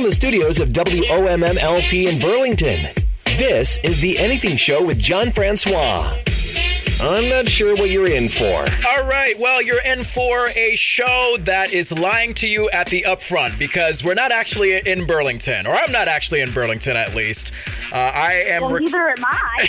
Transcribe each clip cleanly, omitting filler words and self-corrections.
from the studios of WOMMLP in Burlington, this is The Anything Show with John Francois. I'm not sure what you're in for. All right, well, you're in for a show that is lying to you at the upfront because we're not actually in Burlington, or I'm not actually in Burlington at least. Neither am I.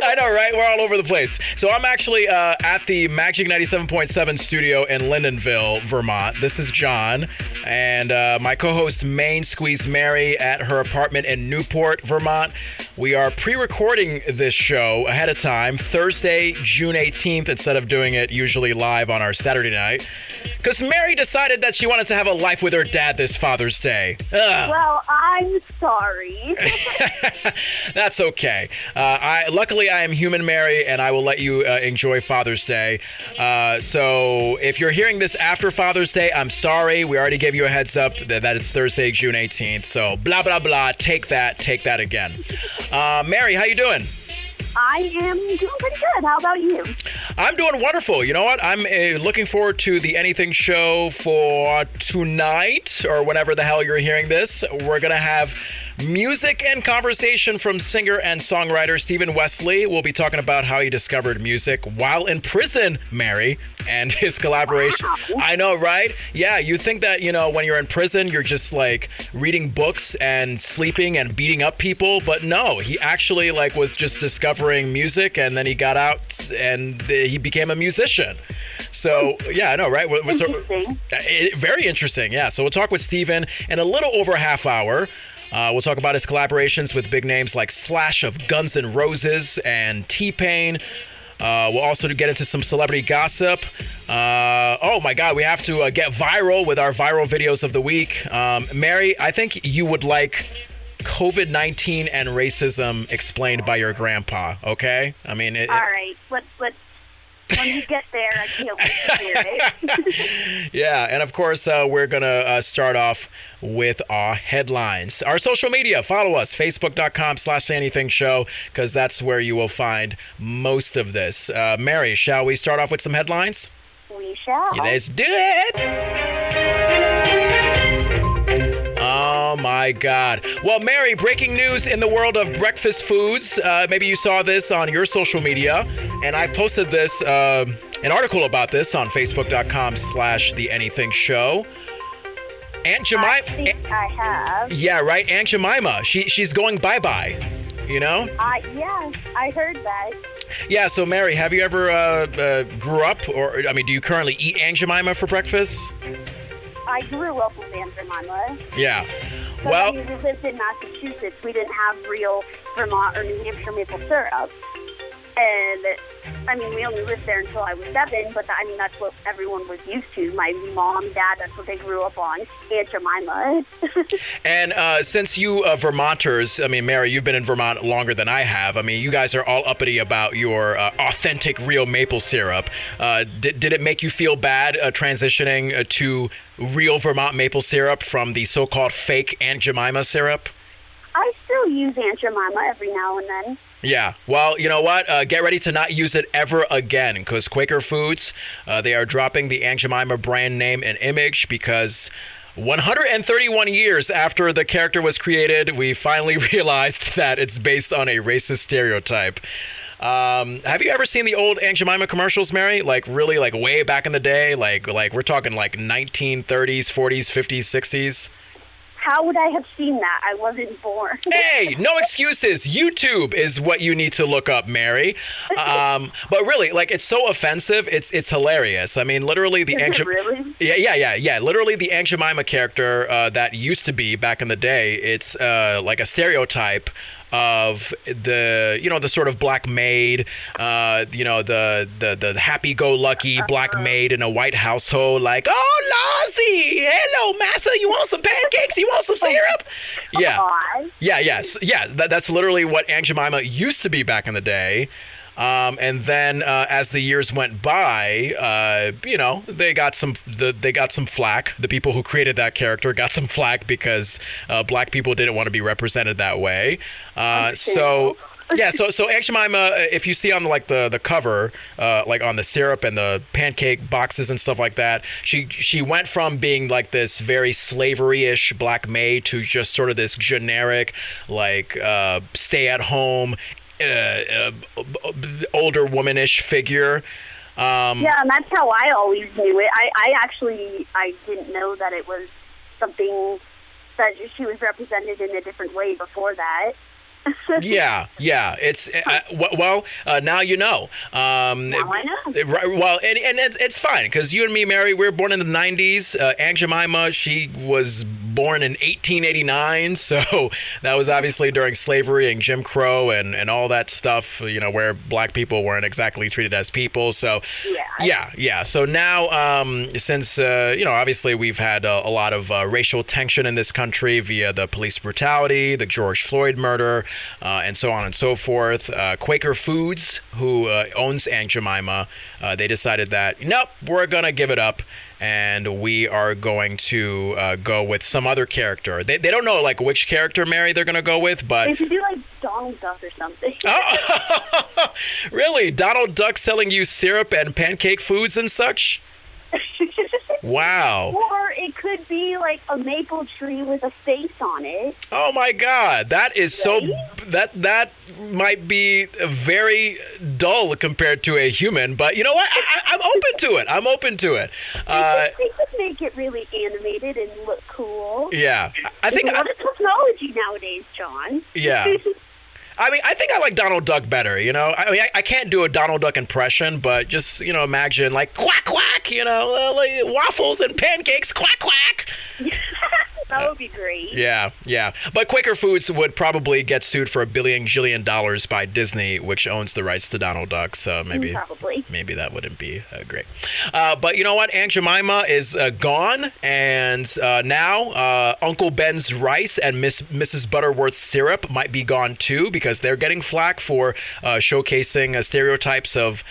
I know, right? We're all over the place. So I'm actually at the Magic 97.7 studio in Lyndonville, Vermont. This is John, and my co-host Main Squeeze Mary at her apartment in Newport, Vermont. We are pre-recording this show ahead of time, Thursday, June 18th, instead of doing it usually live on our Saturday night. Because Mary decided that she wanted to have a life with her dad this Father's Day. Ugh. Well, I'm sorry. That's okay. Luckily, I am human, Mary, and I will let you enjoy Father's Day. So if you're hearing this after Father's Day, I'm sorry. We already gave you a heads up that it's Thursday, June 18th. So blah, blah, blah. Take that again. Mary, how you doing? I am doing pretty good. How about you? I'm doing wonderful. You know what? I'm looking forward to the Anything Show for tonight, or whenever the hell you're hearing this. We're going to have music and conversation from singer and songwriter Stephen Wesley. We'll be talking about how he discovered music while in prison, Mary, and his collaboration. Wow. I know, right? Yeah, you think that, when you're in prison, you're just like reading books and sleeping and beating up people. But no, he actually was just discovering music, and then he got out and he became a musician. So, yeah, I know, right? Interesting. Very interesting, yeah. So we'll talk with Stephen in a little over a half hour. We'll talk about his collaborations with big names like Slash of Guns N' Roses and T-Pain. We'll also get into some celebrity gossip. Oh my God, we have to get viral with our viral videos of the week. Mary, I think you would like COVID-19 and racism explained by your grandpa, okay? I mean, all right, let's when you get there, I can't wait to hear it. Yeah, and of course, we're going to start off with our headlines. Our social media, follow us, facebook.com/anythingshow, because that's where you will find most of this. Mary, shall we start off with some headlines? We shall. Yeah, let's do it! Oh my God. Well, Mary, breaking news in the world of breakfast foods. Maybe you saw this on your social media, and I posted this, an article about this on facebook.com/theanythingshow. Aunt Jemima. I think I have. Yeah, right. Aunt Jemima. She's going bye-bye, Yes, I heard that. Yeah, so Mary, have you ever grew up, or, do you currently eat Aunt Jemima for breakfast? I grew up with Aunt Jemima. Yeah. But Well, we lived in Massachusetts. We didn't have real Vermont or New Hampshire maple syrup. And, we only lived there until I was 7, but, that's what everyone was used to. My mom, dad, that's what they grew up on, Aunt Jemima. And since you Vermonters, Mary, you've been in Vermont longer than I have. You guys are all uppity about your authentic real maple syrup. Did it make you feel bad transitioning to real Vermont maple syrup from the so-called fake Aunt Jemima syrup? I still use Aunt Jemima every now and then. Yeah. Well, you know what? Get ready to not use it ever again, because Quaker Foods, they are dropping the Aunt Jemima brand name and image because 131 years after the character was created, we finally realized that it's based on a racist stereotype. Have you ever seen the old Aunt Jemima commercials, Mary? Really, way back in the day? Like we're talking 1930s, 40s, 50s, 60s? How would I have seen that? I wasn't born. Hey, no excuses. YouTube is what you need to look up, Mary. But really, it's so offensive. It's hilarious. Literally the Aunt Really? Yeah. Literally the Aunt Jemima character that used to be back in the day. It's like a stereotype of the the sort of black maid, the happy-go-lucky black maid in a white household, oh Lozzie, hello massa, you want some pancakes, you want some syrup? That's literally what Aunt Jemima used to be back in the day. And then as the years went by, they got some flack. The people who created that character got some flack because black people didn't want to be represented that way. So Yeah, so Aunt Jemima, if you see on the cover, like on the syrup and the pancake boxes and stuff like that, she went from being like this very slavery-ish black maid to just sort of this generic, like stay-at-home, older womanish figure. Yeah, and that's how I always knew it. I didn't know that it was something that she was represented in a different way before that. Yeah. It's now you know. Now I know. Well, and it's fine because you and me, Mary, we were born in the '90s. Aunt Jemima, she was born in 1889, so that was obviously during slavery and Jim Crow and all that stuff. Where black people weren't exactly treated as people. So yeah. So now, since obviously we've had a lot of racial tension in this country via the police brutality, the George Floyd murder. And so on and so forth. Quaker Foods, who owns Aunt Jemima, they decided that, nope, we're going to give it up. And we are going to go with some other character. They don't know, like, which character, Mary, they're going to go with, but... They should do, like, Donald Duck or something. Oh, really? Donald Duck selling you syrup and pancake foods and such? Wow. Or it could be like a maple tree with a face on it. Oh my God, that is right? that might be very dull compared to a human, but you know what? I'm open to it. They could make it really animated and look cool. Yeah, I think. A lot of technology nowadays, John. Yeah. I mean, I think I like Donald Duck better, I mean, I can't do a Donald Duck impression, but just, imagine, like, quack, quack, like waffles and pancakes, quack, quack. That would be great. Yeah. But Quaker Foods would probably get sued for $1 billion by Disney, which owns the rights to Donald Duck, so maybe that wouldn't be great. But you know what? Aunt Jemima is gone, and now Uncle Ben's rice and Mrs. Butterworth's syrup might be gone too, because they're getting flack for showcasing stereotypes of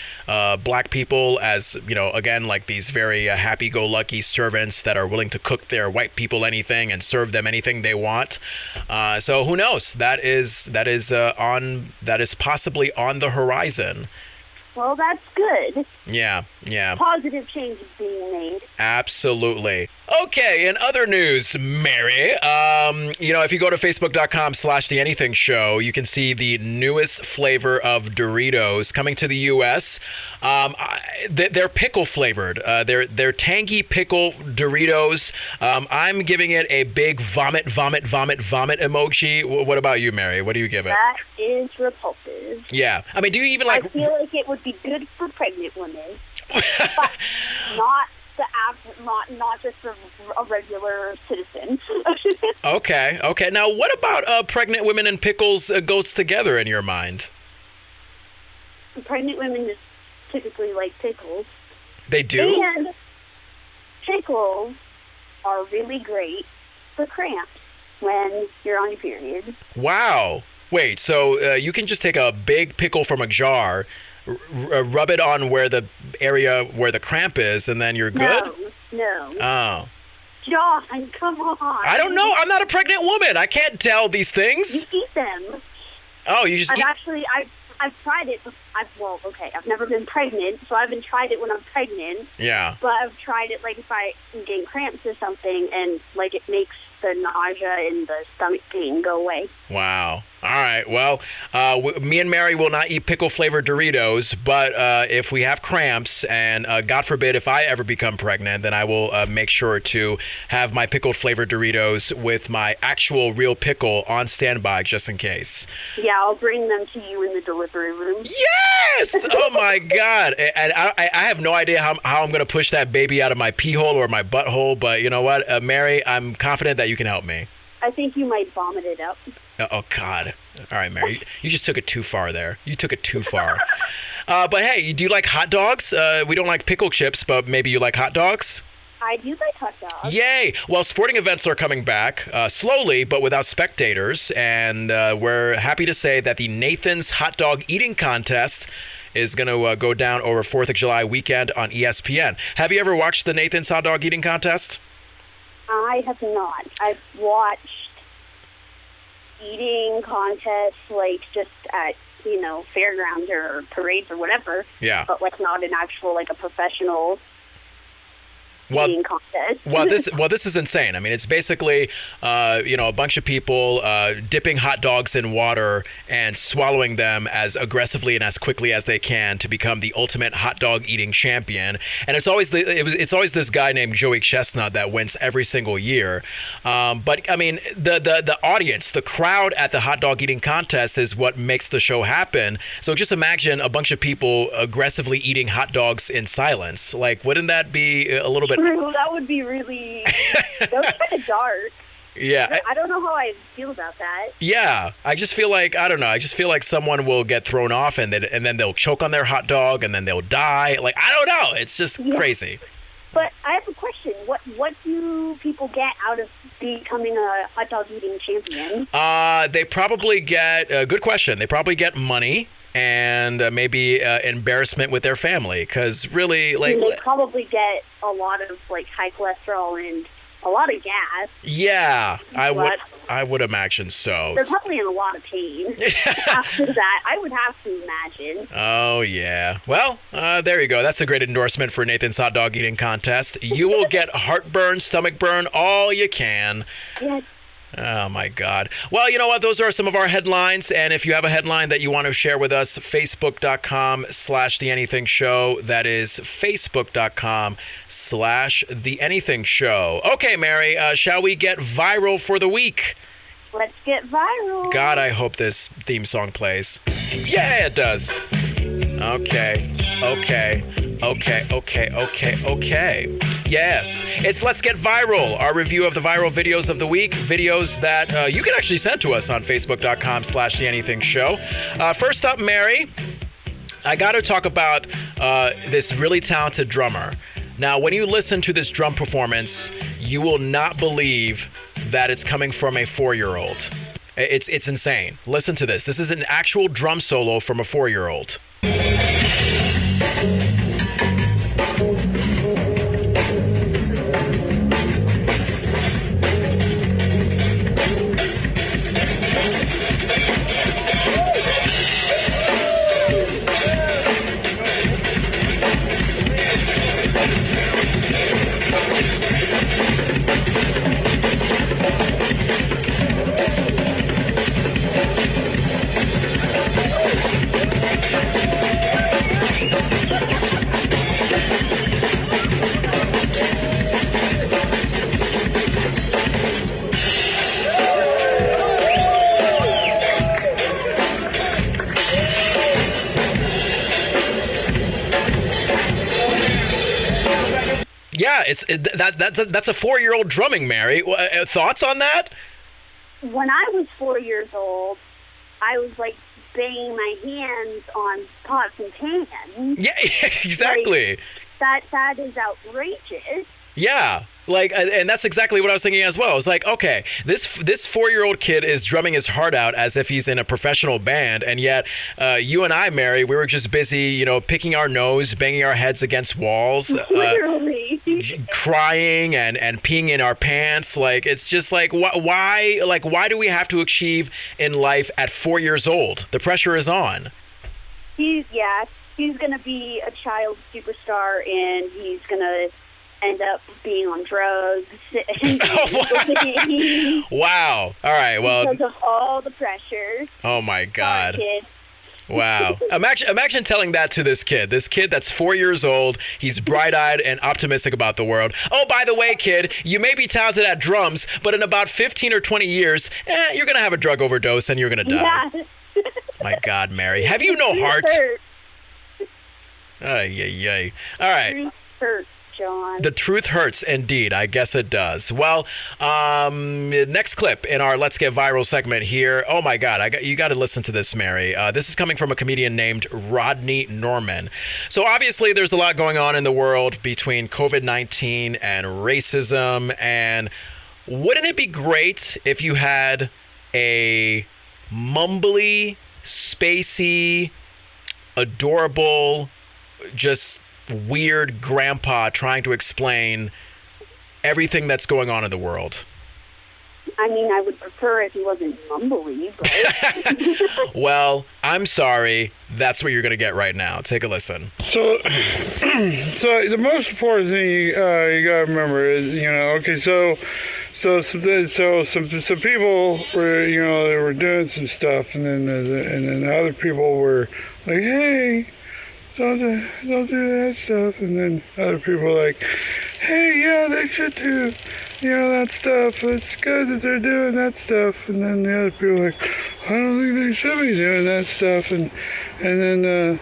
black people as, again, like these very happy-go-lucky servants that are willing to cook their white people anything and serve them anything they want. So who knows? That is possibly on the horizon. Well, that's good. Yeah. Positive changes being made. Absolutely. Okay, in other news, Mary, if you go to facebook.com/theanythingshow, you can see the newest flavor of Doritos coming to the U.S. They're pickle flavored. They're tangy pickle Doritos. I'm giving it a big vomit emoji. What about you, Mary? What do you give it? That is repulsive. Yeah. I mean, do you even like... I feel like it would be good for pregnant women, but not just for a regular citizen. Okay. Now, what about pregnant women and pickles goes together in your mind? Pregnant women just typically like pickles. They do? And pickles are really great for cramps when you're on your period. Wow. Wait, so you can just take a big pickle from a jar, rub it on where the area where the cramp is, and then you're good? No. Oh. John, come on. I don't know. I'm not a pregnant woman. I can't tell these things. You eat them. Oh, you just eat... I've tried it. I've never been pregnant, so I haven't tried it when I'm pregnant. Yeah. But I've tried it, like, if I'm getting cramps or something, and, like, it makes the nausea and the stomach pain go away. Wow. All right. Well, me and Mary will not eat pickle-flavored Doritos, but if we have cramps, and God forbid if I ever become pregnant, then I will make sure to have my pickle-flavored Doritos with my actual real pickle on standby just in case. Yeah, I'll bring them to you in the delivery room. Yes! Oh, my God. And I have no idea how I'm going to push that baby out of my pee hole or my butthole, but you know what, Mary, I'm confident that you can help me. I think you might vomit it up. Oh, God. All right, Mary, you just took it too far there. You took it too far. But hey, do you like hot dogs? We don't like pickle chips, but maybe you like hot dogs? I do like hot dogs. Yay! Well, sporting events are coming back, slowly, but without spectators. And we're happy to say that the Nathan's Hot Dog Eating Contest is going to go down over 4th of July weekend on ESPN. Have you ever watched the Nathan's Hot Dog Eating Contest? I have not. I've watched eating contests, like, just at fairgrounds or parades or whatever. Yeah. But like not an actual like a professional eating contest. This is insane. I mean, it's basically, a bunch of people dipping hot dogs in water and swallowing them as aggressively and as quickly as they can to become the ultimate hot dog eating champion. And it's always this guy named Joey Chestnut that wins every single year. But I mean, the audience, the crowd at the hot dog eating contest is what makes the show happen. So just imagine a bunch of people aggressively eating hot dogs in silence. Like, wouldn't that be a little bit? That would be really, that was kind of dark. Yeah. I don't know how I feel about that. Yeah. I just feel like, I don't know. I just feel like someone will get thrown off and then they'll choke on their hot dog and then they'll die. Like, I don't know. It's just crazy. But I have a question. What do people get out of becoming a hot dog eating champion? They probably get, good question. They probably get money. And maybe embarrassment with their family, because really, like, they probably get a lot of like high cholesterol and a lot of gas. Yeah, I would imagine so. They're probably in a lot of pain after that. I would have to imagine. Oh yeah. Well, there you go. That's a great endorsement for Nathan's hot dog eating contest. You will get heartburn, stomach burn, all you can. Yes. Oh, my God. Well, you know what? Those are some of our headlines. And if you have a headline that you want to share with us, facebook.com/theanythingshow. That is facebook.com/theanythingshow. Okay, Mary, shall we get viral for the week? Let's get viral. God, I hope this theme song plays. Yeah, it does. Okay. Yes, it's Let's Get Viral, our review of the viral videos of the week, videos that you can actually send to us on facebook.com/theanythingshow. First up, Mary, I got to talk about this really talented drummer. Now, when you listen to this drum performance, you will not believe that it's coming from a 4-year-old. It's insane. Listen to this. This is an actual drum solo from a 4-year-old. Yeah, that's a 4-year-old drumming, Mary. Thoughts on that? When I was 4 years old, I was like banging my hands on pots and pans. Yeah, exactly. Like, that is outrageous. Yeah. Like, and that's exactly what I was thinking as well. I was like, okay, this 4-year-old kid is drumming his heart out as if he's in a professional band, and yet you and I, Mary, we were just busy, picking our nose, banging our heads against walls, literally, crying and peeing in our pants. Like, it's just like, why do we have to achieve in life at 4 years old? The pressure is on. He's gonna be a child superstar, and he's gonna end up being on drugs. Wow. All right. Well, because of all the pressure. Oh my God. Sorry, Wow. Imagine telling that to this kid that's 4 years old. He's bright-eyed and optimistic about the world. Oh, by the way, kid, you may be talented at drums, but in about 15 or 20 years, you're going to have a drug overdose and you're going to die. Yeah. My God, Mary. Have you no heart? Ay. All right. Truth hurts, John. The truth hurts, indeed. I guess it does. Well, next clip in our Let's Get Viral segment here. Oh, my God. You got to listen to this, Mary. This is coming from a comedian named Rodney Norman. So, obviously, there's a lot going on in the world between COVID-19 and racism. And wouldn't it be great if you had a mumbly, spacey, adorable, just weird grandpa trying to explain everything that's going on in the world? I mean, I would prefer if he wasn't mumbly, but... Well, I'm sorry. That's what you're going to get right now. Take a listen. So, so the most important thing you gotta remember is, okay, so some people were, they were doing some stuff, and then other people were like, hey, don't do that stuff, and then other people were like, hey, yeah, they should do, that stuff. It's good that they're doing that stuff, and then the other people were like, I don't think they should be doing that stuff, and then the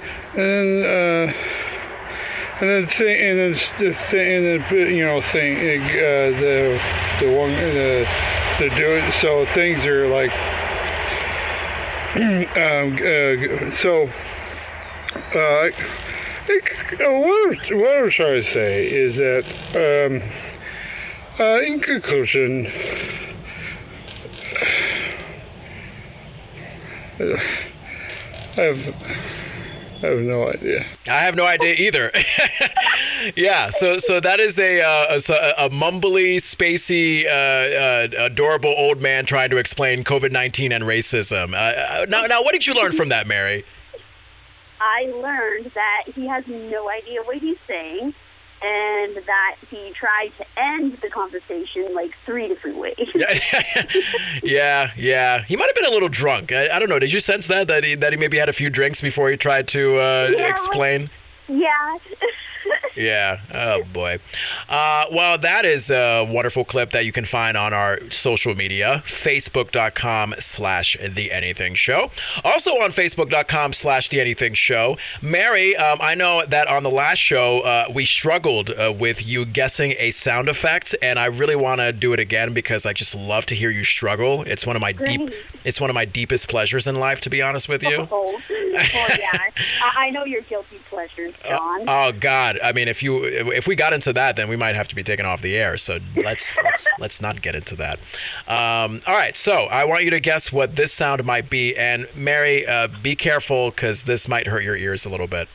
one they're doing, so things are like what I'm trying to say is that in conclusion, I have no idea. I have no idea either. Yeah, so that is a mumbly, spacey, adorable old man trying to explain COVID-19 and racism. Now, what did you learn from that, Mary? I learned that he has no idea what he's saying, and that he tried to end the conversation like 3 different ways. Yeah. He might have been a little drunk. I don't know. Did you sense that he maybe had a few drinks before he tried to explain? Yeah. Yeah. Oh, boy. Well, that is a wonderful clip that you can find on our social media, facebook.com/TheAnythingShow. Also on facebook.com/TheAnythingShow. Mary, I know that on the last show, we struggled with you guessing a sound effect, and I really want to do it again because I just love to hear you struggle. It's one of my deepest pleasures in life, to be honest with you. Oh yeah. I know your guilty pleasures, John. Oh God. I mean, if we got into that, then we might have to be taken off the air. So let's not get into that. All right. So I want you to guess what this sound might be. And Mary, be careful because this might hurt your ears a little bit.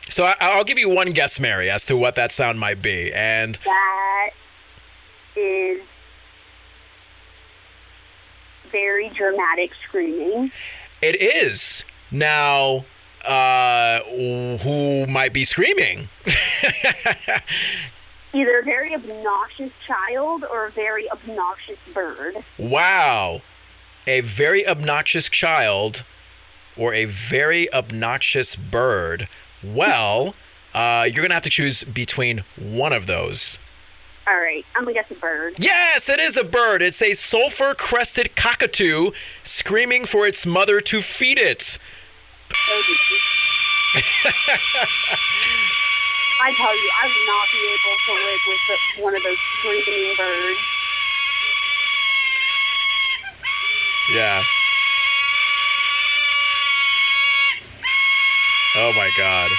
So I'll give you one guess, Mary, as to what that sound might be. And that is very dramatic screaming. It is. Now, who might be screaming? Either a very obnoxious child or a very obnoxious bird. Wow. A very obnoxious child or a very obnoxious bird. Well, you're going to have to choose between one of those. All right, I'm going to guess a bird. Yes, it is a bird. It's a sulfur-crested cockatoo screaming for its mother to feed it. Oh, I tell you, I would not be able to live with one of those screaming birds. Yeah. Oh my God.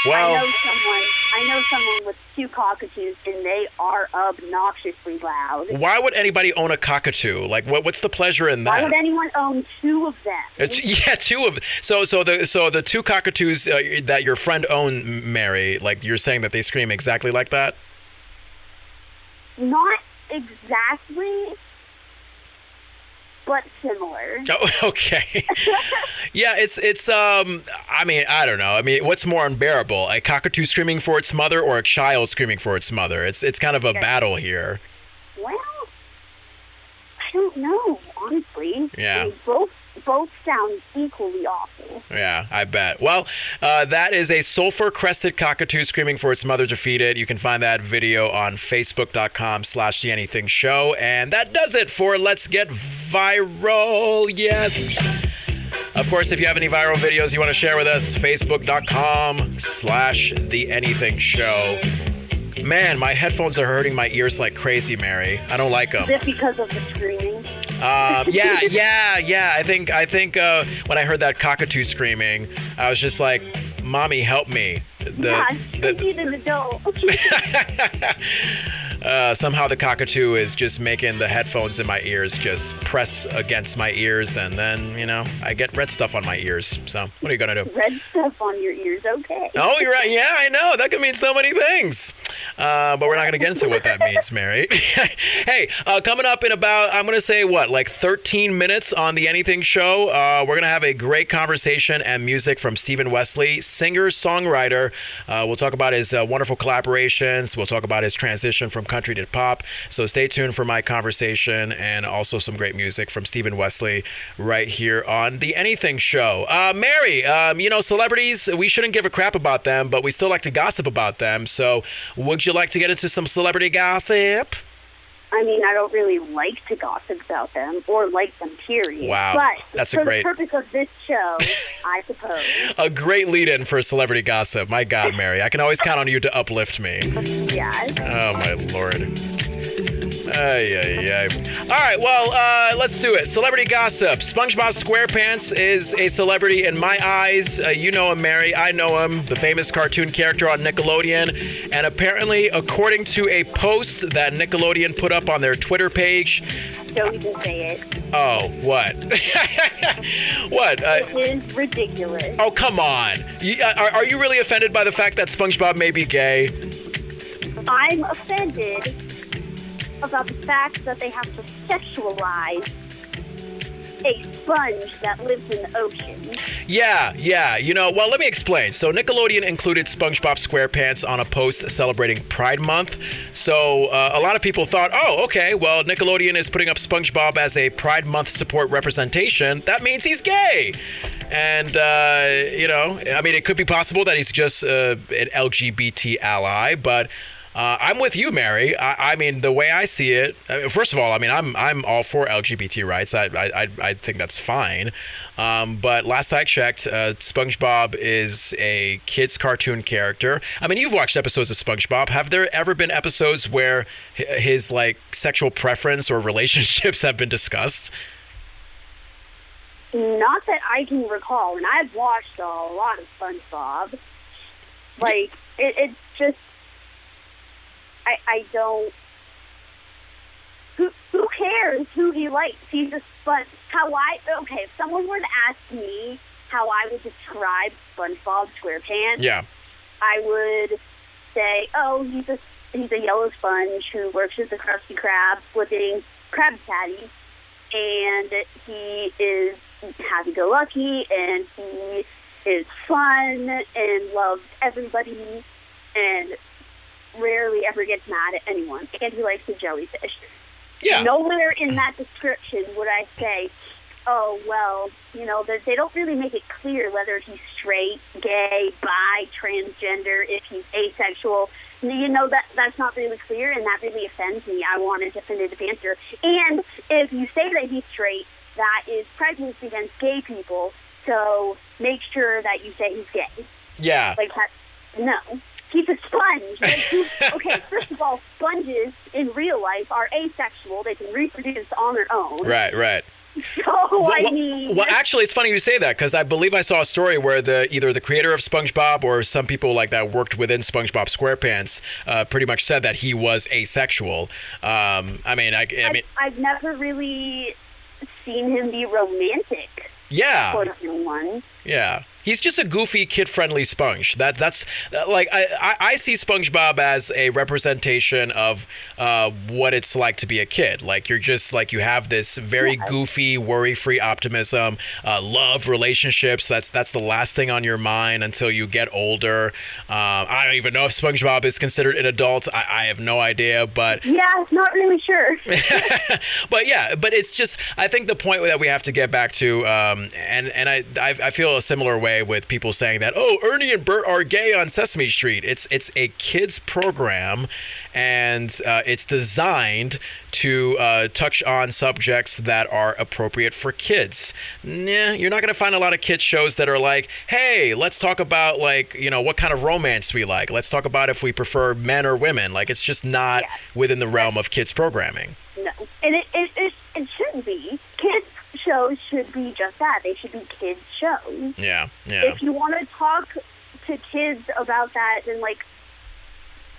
Well, I know someone with 2 cockatoos, and they are obnoxiously loud. Why would anybody own a cockatoo? Like, what's the pleasure in that? Why would anyone own 2 of them? 2 of. So the 2 cockatoos that your friend owned, Mary, like you're saying that they scream exactly like that? Not exactly, but similar. Oh, okay. Yeah, it's I mean, I don't know. I mean, what's more unbearable, a cockatoo screaming for its mother or a child screaming for its mother? It's kind of a battle here. Well, I don't know, honestly. Yeah. I mean, both sound equally awful. Yeah, I bet. Well, that is a sulfur-crested cockatoo screaming for its mother to feed it. You can find that video on facebook.com/TheAnythingShow. And that does it for Let's Get Viral. Yes. Of course, if you have any viral videos you want to share with us, facebook.com/TheAnythingShow. Man, my headphones are hurting my ears like crazy, Mary. I don't like them. Is it because of the screaming? Yeah. I think when I heard that cockatoo screaming, I was just like, Mommy, help me. I need an adult. Somehow the cockatoo is just making the headphones in my ears just press against my ears, and then, I get red stuff on my ears. So what are you going to do? Red stuff on your ears, okay. Oh, you're right. Yeah, I know. That could mean so many things. But we're not going to get into what that means, Mary. Hey, coming up in about, I'm going to say, 13 minutes on the Anything Show. We're going to have a great conversation and music from Stephen Wesley, singer-songwriter. We'll talk about his wonderful collaborations. We'll talk about his transition from country to pop. So stay tuned for my conversation and also some great music from Stephen Wesley right here on the Anything Show. Mary, celebrities, we shouldn't give a crap about them, but we still like to gossip about them. So would you like to get into some celebrity gossip? I mean, I don't really like to gossip about them or like them, period. Wow. But that's for a great... the purpose of this show, I suppose. A great lead-in for celebrity gossip. My God, Mary. I can always count on you to uplift me. Yes. Oh, my Lord. Ay. All right, well, let's do it. Celebrity gossip. SpongeBob SquarePants is a celebrity in my eyes. You know him, Mary. I know him. The famous cartoon character on Nickelodeon. And apparently, according to a post that Nickelodeon put up on their Twitter page... Don't even say it. Oh, what? What? It is ridiculous. Oh, come on. Are you really offended by the fact that SpongeBob may be gay? I'm offended about the fact that they have to sexualize a sponge that lives in the ocean. Yeah. Well, let me explain. So Nickelodeon included SpongeBob SquarePants on a post celebrating Pride Month. So a lot of people thought, oh, okay, well, Nickelodeon is putting up SpongeBob as a Pride Month support representation. That means he's gay. And, it could be possible that he's just an LGBT ally, but... I'm with you, Mary. I mean, the way I see it, first of all, I mean, I'm all for LGBT rights. I think that's fine. But last I checked, SpongeBob is a kid's cartoon character. I mean, you've watched episodes of SpongeBob. Have there ever been episodes where his sexual preference or relationships have been discussed? Not that I can recall, and I've watched a lot of SpongeBob. It's just... I don't... Who cares who he likes? He's a sponge. Okay, if someone were to ask me how I would describe SpongeBob SquarePants, yeah, I would say, oh, he's a yellow sponge who works as a Krusty Krab flipping Krabby Patty, and he is happy-go-lucky, and he is fun and loves everybody, and rarely ever gets mad at anyone, and he likes the jellyfish. Yeah. Nowhere in that description would I say, oh, well, they don't really make it clear whether he's straight, gay, bi, transgender, if he's asexual. That's not really clear, and that really offends me. I want a definitive answer. And if you say that he's straight, that is prejudice against gay people, so make sure that you say he's gay. Yeah. No. He's a sponge. Okay, first of all, sponges in real life are asexual. They can reproduce on their own. Right. So, well, actually, it's funny you say that, because I believe I saw a story where either the creator of SpongeBob or some people like that worked within SpongeBob SquarePants pretty much said that he was asexual. I've never really seen him be romantic. Yeah. For anyone. Yeah. He's just a goofy, kid-friendly sponge. That's I see SpongeBob as a representation of what it's like to be a kid. You have this very goofy, worry-free optimism, love, relationships. That's the last thing on your mind until you get older. I don't even know if SpongeBob is considered an adult. I have no idea, but yeah, not really sure. but it's just, I think the point that we have to get back to, and I feel a similar way with people saying that, oh, Ernie and Bert are gay on Sesame Street. It's a kids program, and it's designed to touch on subjects that are appropriate for kids. You're not going to find a lot of kids shows that are like, hey, let's talk about what kind of romance we like. Let's talk about if we prefer men or women. It's just not within the realm of kids programming. No, and it shouldn't be. Kids shows should be just that. They should be kids shows. Yeah. If you want to talk to kids about that and, like,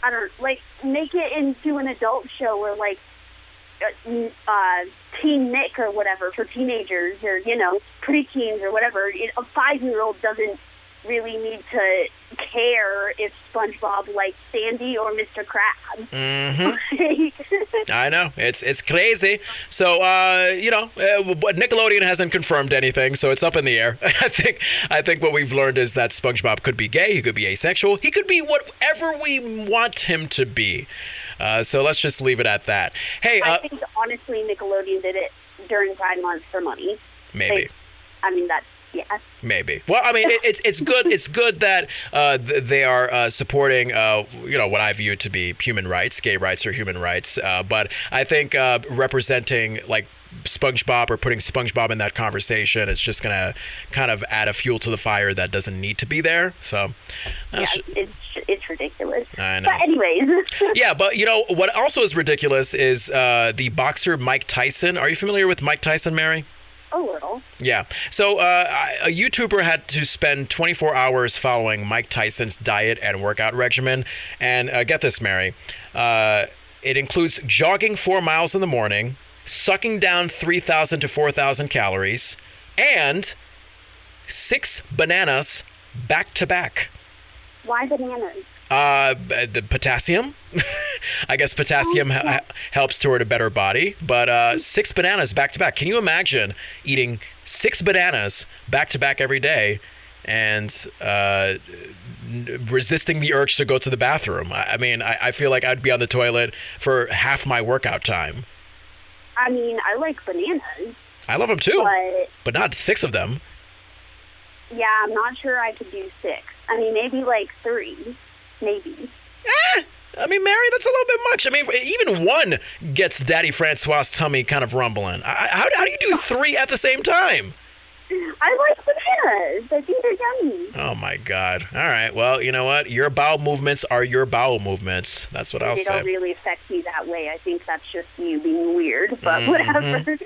I don't like, make it into an adult show or, like, Teen Nick or whatever for teenagers or, you know, preteens or whatever. A 5-year-old doesn't really need to care if SpongeBob likes Sandy or Mr. Krabs. Mm-hmm. I know. It's crazy. So, but Nickelodeon hasn't confirmed anything, so it's up in the air. I think what we've learned is that SpongeBob could be gay, he could be asexual, he could be whatever we want him to be. So let's just leave it at that. Hey, I think, honestly, Nickelodeon did it during Pride Month for money. Maybe. Yeah. Maybe. Well, I mean, it's good. It's good that they are supporting, what I view to be human rights. Gay rights are human rights. But I think representing like SpongeBob or putting SpongeBob in that conversation is just gonna kind of add a fuel to the fire that doesn't need to be there. So, it's ridiculous. I know. But anyways. Yeah, but what also is ridiculous is the boxer Mike Tyson. Are you familiar with Mike Tyson, Mary? A little. Yeah. So a YouTuber had to spend 24 hours following Mike Tyson's diet and workout regimen. And get this, Mary. It includes jogging 4 miles in the morning, sucking down 3,000 to 4,000 calories, and 6 bananas back to back. Why bananas? The potassium. I guess potassium helps toward a better body. But 6 bananas back to back. Can you imagine eating 6 bananas back to back every day and resisting the urge to go to the bathroom? I mean, I feel like I'd be on the toilet for half my workout time. I mean, I like bananas. I love them too, but not 6 of them. Yeah, I'm not sure I could do 6. I mean, maybe like 3. Maybe. I mean, Mary, that's a little bit much. I mean, even 1 gets Daddy Francois' tummy kind of rumbling. How do you do 3 at the same time? I like bananas. I think they're yummy. Oh, my God. All right. Well, you know what? Your bowel movements are your bowel movements. That's what I'll say. They don't really affect me that way. I think that's just you being weird, but whatever.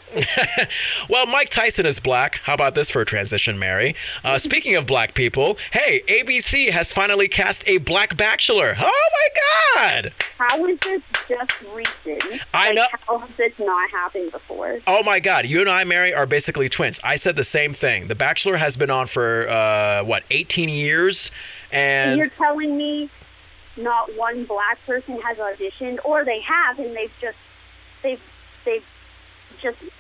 Well, Mike Tyson is black. How about this for a transition, Mary? Speaking of black people, hey, ABC has finally cast a black bachelor. Oh, my God. How is this just recent? I know. How has this not happened before? Oh, my God. You and I, Mary, are basically twins. I said the same thing. The Bachelor has been on for, 18 years? And you're telling me not one black person has auditioned, or they have, and they've just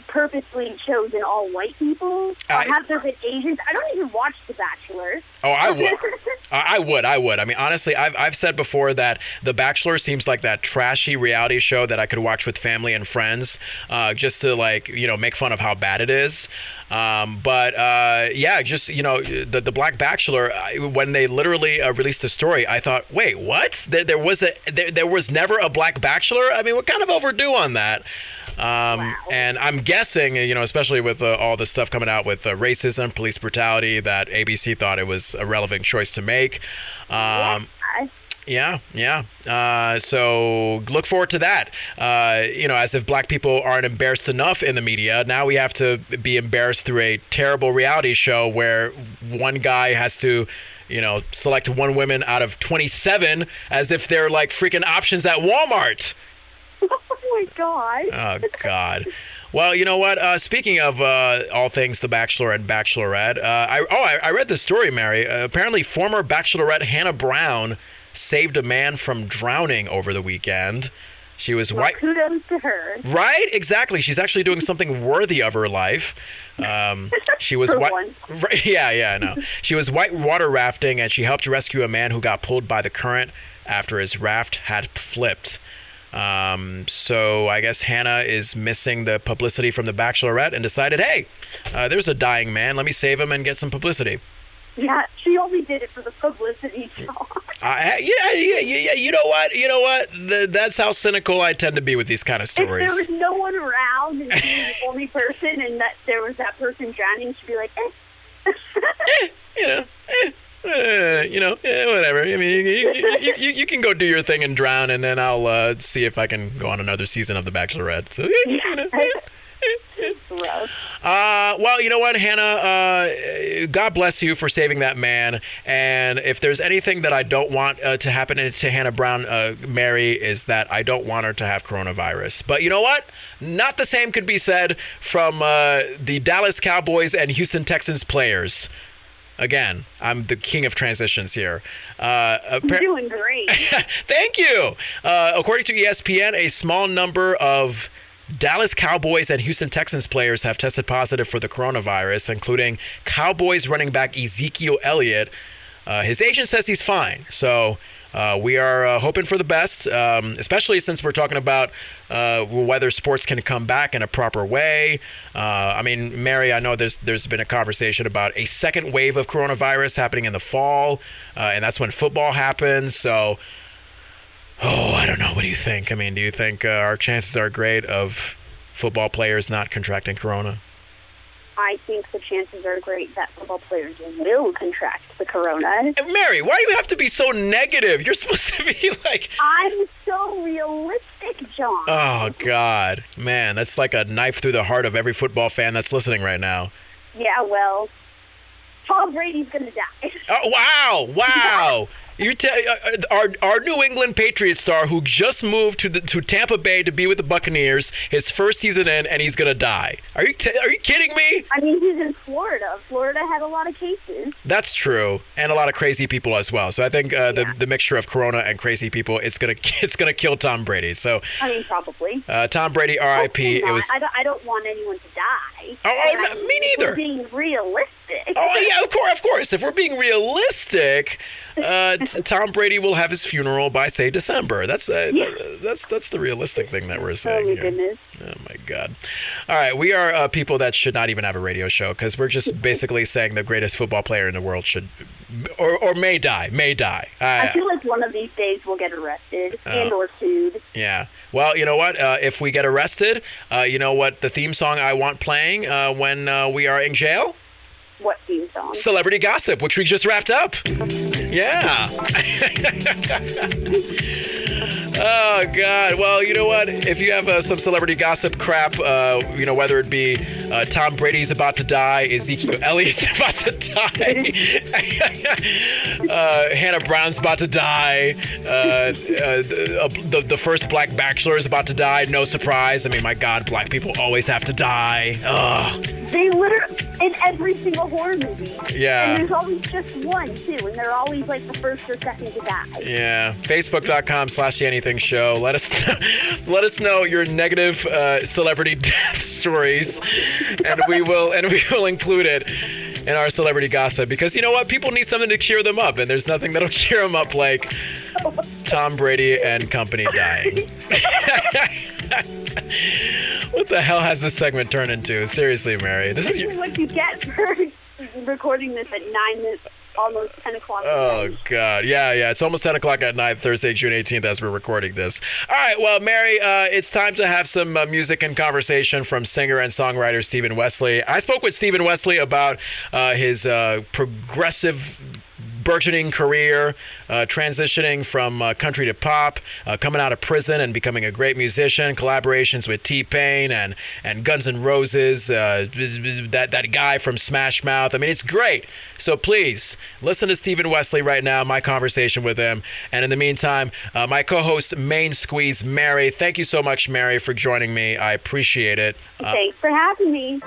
purposely chosen all white people? Or have there been Asians? I don't even watch The Bachelor. Oh, I would. I would. I mean, honestly, I've said before that The Bachelor seems like that trashy reality show that I could watch with family and friends, just to make fun of how bad it is. The Black Bachelor, when they literally released the story, I thought, wait, what? There was never a Black Bachelor? I mean, we're kind of overdue on that. Wow. And I'm guessing, especially with all the stuff coming out with racism, police brutality, that ABC thought it was a relevant choice to make. Yeah. So look forward to that. As if black people aren't embarrassed enough in the media, now we have to be embarrassed through a terrible reality show where one guy has to, select 1 woman out of 27 as if they're like freaking options at Walmart. Oh, my God. Oh, God. Well, you know what? Speaking of all things The Bachelor and Bachelorette, I read the story, Mary. Apparently, former Bachelorette Hannah Brown saved a man from drowning over the weekend. She was white. Kudos to her. Right? Exactly. She's actually doing something worthy of her life. She was white. Yeah, I know. She was white water rafting, and she helped rescue a man who got pulled by the current after his raft had flipped. So I guess Hannah is missing the publicity from The Bachelorette and decided, hey, there's a dying man. Let me save him and get some publicity. Yeah, she only did it for the publicity. Yeah. You know what? That's how cynical I tend to be with these kind of stories. If there was no one around and she was the only person and that there was that person drowning, she'd be like, whatever. I mean, you can go do your thing and drown, and then I'll see if I can go on another season of The Bachelorette. So, It's rough. Well, you know what, Hannah? God bless you for saving that man. And if there's anything that I don't want to happen to Hannah Brown, Mary, is that I don't want her to have coronavirus. But you know what? Not the same could be said from the Dallas Cowboys and Houston Texans players. Again, I'm the king of transitions here. You're doing great. Thank you. According to ESPN, a small number of Dallas Cowboys and Houston Texans players have tested positive for the coronavirus, including Cowboys running back Ezekiel Elliott. His agent says he's fine. So we are hoping for the best, especially since we're talking about whether sports can come back in a proper way. I mean, Mary, I know there's been a conversation about a second wave of coronavirus happening in the fall, and that's when football happens. So, I don't know. What do you think? I mean, do you think our chances are great of football players not contracting corona? I think the chances are great that football players will contract the corona. Mary, why do you have to be so negative? You're supposed to be like... I'm so realistic, John. Oh, God. Man, that's like a knife through the heart of every football fan that's listening right now. Yeah, well, Tom Brady's going to die. Oh, wow. You our New England Patriots star who just moved to Tampa Bay to be with the Buccaneers, his first season in, and he's gonna die. Are you kidding me? I mean, he's in Florida. Florida had a lot of cases. That's true, and a lot of crazy people as well. So I think the mixture of corona and crazy people it's gonna kill Tom Brady. So I mean, probably. Tom Brady, R.I.P. It was. I don't want anyone to die. Me neither. We're being realistic. Oh yeah, of course. If we're being realistic, Tom Brady will have his funeral by say December. That's the realistic thing that we're saying. Oh my here. goodness. Oh my God. All right, we are people that should not even have a radio show because we're just basically saying the greatest football player in the world should or may die. I feel like one of these days we'll get arrested and or sued. Yeah. Well, you know what? If we get arrested, you know what the theme song I want playing when we are in jail? What theme song? Celebrity Gossip, which we just wrapped up. Yeah. Oh, God. Well, you know what? If you have some celebrity gossip crap, whether it be Tom Brady's about to die, Ezekiel Elliott's about to die, Hannah Brown's about to die, the first black bachelor is about to die, no surprise. I mean, my God, black people always have to die. Ugh. They literally, in every single horror movie. Yeah. And there's always just one, too, and they're always like the first or second to die. Yeah. Facebook.com/TheAnything Show. Let us know your negative celebrity death stories, and we will include it in our celebrity gossip because you know what? People need something to cheer them up, and there's nothing that'll cheer them up like Tom Brady and company dying. What the hell has this segment turned into? Seriously, Mary. This is what you get for recording this at 9 minutes, almost 10 o'clock. Oh, God. Yeah. It's almost 10 o'clock at night, Thursday, June 18th, as we're recording this. All right. Well, Mary, it's time to have some music and conversation from singer and songwriter Stephen Wesley. I spoke with Stephen Wesley about his progressive burgeoning career, transitioning from country to pop, coming out of prison and becoming a great musician, collaborations with T-Pain and Guns N' Roses, that guy from Smash Mouth. I mean, it's great. So please, listen to Stephen Wesley right now, my conversation with him. And in the meantime, my co-host, Main Squeeze, Mary. Thank you so much, Mary, for joining me. I appreciate it. Thanks for having me.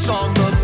On the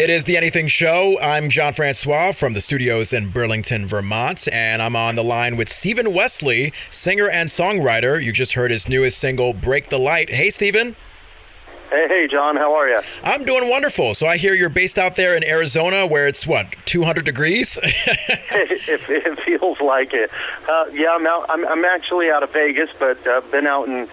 It is The Anything Show. I'm John Francois from the studios in Burlington, Vermont, and I'm on the line with Stephen Wesley, singer and songwriter. You just heard his newest single, Break the Light. Hey, Stephen. Hey, John, how are you? I'm doing wonderful. So I hear you're based out there in Arizona where it's, 200 degrees? It feels like it. Yeah, I'm actually out of Vegas, but been out in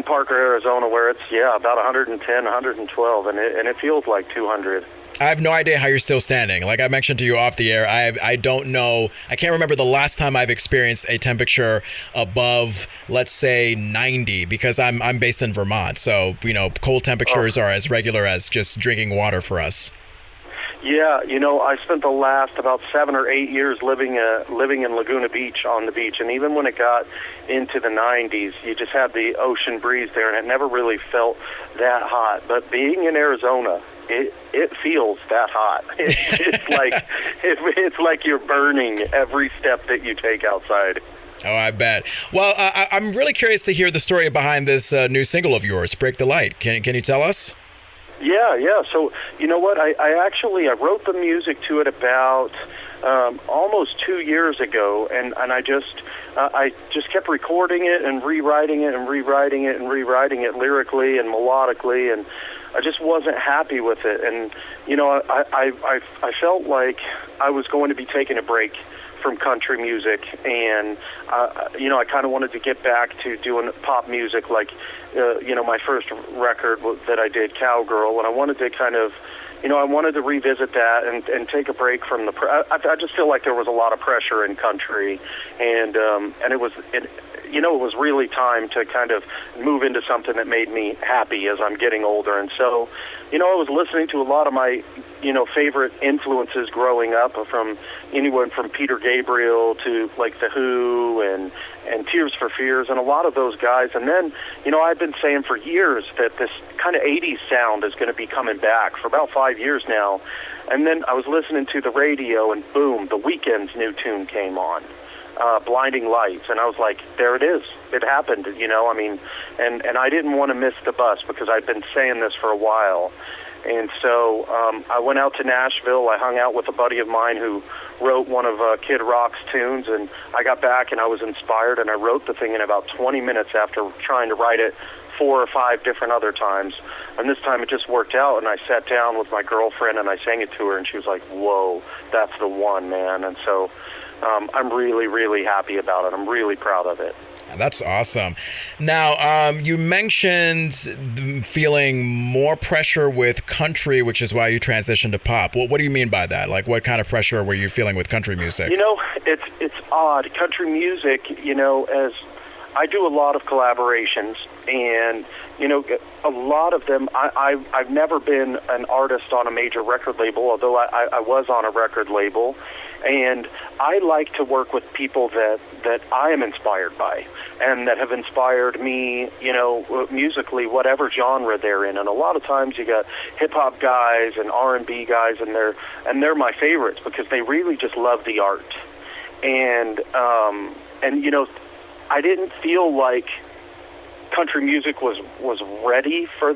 Parker, Arizona, where it's, about 110, 112, and it feels like 200. I have no idea how you're still standing. Like I mentioned to you off the air, I don't know. I can't remember the last time I've experienced a temperature above, let's say, 90, because I'm based in Vermont. So, cold temperatures are as regular as just drinking water for us. Yeah, I spent the last about 7 or 8 years living in Laguna Beach on the beach, and even when it got into the 90s, you just had the ocean breeze there, and it never really felt that hot. But being in Arizona, it feels that hot. It's like you're burning every step that you take outside. Oh, I bet. Well, I'm really curious to hear the story behind this new single of yours, Break the Light. Can you tell us? Yeah. So, you know what? I wrote the music to it about almost 2 years ago, and I just kept recording it and rewriting it and rewriting it and rewriting it lyrically and melodically, and I just wasn't happy with it. And I felt like I was going to be taking a break from country music, and I kind of wanted to get back to doing pop music, like my first record that I did, Cowgirl, and I wanted to kind of, I wanted to revisit that and take a break from the. I just feel like there was a lot of pressure in country, and it was really time to kind of move into something that made me happy as I'm getting older. And so, I was listening to a lot of my, favorite influences growing up, from anyone from Peter Gabriel to like The Who and Tears for Fears and a lot of those guys. And then, I've been saying for years that this kind of 80s sound is going to be coming back for about 5 years now. And then I was listening to the radio, and boom, The Weeknd's new tune came on. Blinding Lights, and I was like, there it is. It happened, and I didn't want to miss the bus because I'd been saying this for a while. And so I went out to Nashville. I hung out with a buddy of mine who wrote one of Kid Rock's tunes, and I got back and I was inspired, and I wrote the thing in about 20 minutes after trying to write it 4 or 5 different other times. And this time it just worked out, and I sat down with my girlfriend and I sang it to her, and she was like, whoa, that's the one, man. And so I'm really, really happy about it. I'm really proud of it. That's awesome. Now, you mentioned feeling more pressure with country, which is why you transitioned to pop. What do you mean by that? Like, what kind of pressure were you feeling with country music? It's odd. Country music, as I do a lot of collaborations, and a lot of them, I've never been an artist on a major record label, although I was on a record label. And I like to work with people that I am inspired by and that have inspired me, musically, whatever genre they're in. And a lot of times you got hip-hop guys and R&B guys, and they're my favorites because they really just love the art. And I didn't feel like country music was ready for